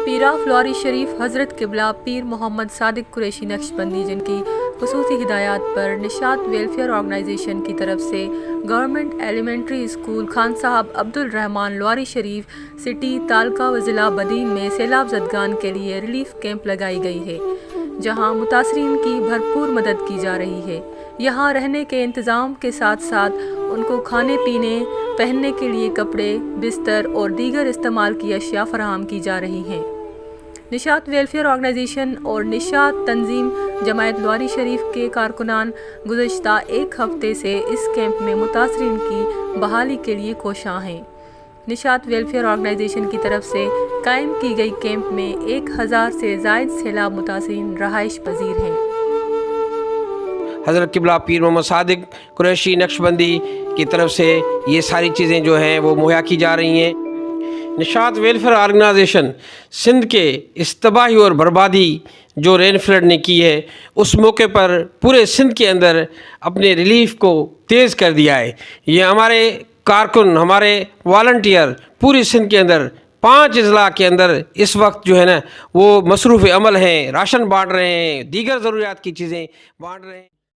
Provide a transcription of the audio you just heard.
پیرا فلوری شریف حضرت قبلہ پیر محمد صادق قریشی نقشبندی، جن کی خصوصی ہدایات پر نشاط ویلفیئر آرگنائزیشن کی طرف سے گورنمنٹ ایلیمنٹری اسکول خان صاحب عبدالرحمان لواری شریف سٹی تعلقہ و ضلع بدین میں سیلاب زدگان کے لیے ریلیف کیمپ لگائی گئی ہے، جہاں متاثرین کی بھرپور مدد کی جا رہی ہے۔ یہاں رہنے کے انتظام کے ساتھ ساتھ ان کو کھانے پینے، پہننے کے لیے کپڑے، بستر اور دیگر استعمال کی اشیاء فراہم کی جا رہی ہیں۔ نشاط ویلفیئر آرگنائزیشن اور نشاط تنظیم جماعت لواری شریف کے کارکنان گزشتہ ایک ہفتے سے اس کیمپ میں متاثرین کی بحالی کے لیے کوشاں ہیں۔ نشاط ویلفیئر آرگنائزیشن کی طرف سے قائم کی گئی کیمپ میں 1000 سے زائد سیلاب متاثرین رہائش پذیر ہیں۔ حضرت قبلہ پیر محمد صادق قریشی نقشبندی کی طرف سے یہ ساری چیزیں جو ہیں وہ مہیا کی جا رہی ہیں۔ نشاط ویلفیئر آرگنائزیشن سندھ کے اس تباہی اور بربادی جو رین فلڈ نے کی ہے، اس موقع پر پورے سندھ کے اندر اپنے ریلیف کو تیز کر دیا ہے۔ یہ ہمارے کارکن، ہمارے والنٹیئر پوری سندھ کے اندر 5 اضلاع کے اندر اس وقت جو ہے نا وہ مصروف عمل ہیں، راشن بانٹ رہے ہیں، دیگر ضروریات کی چیزیں بانٹ رہے ہیں۔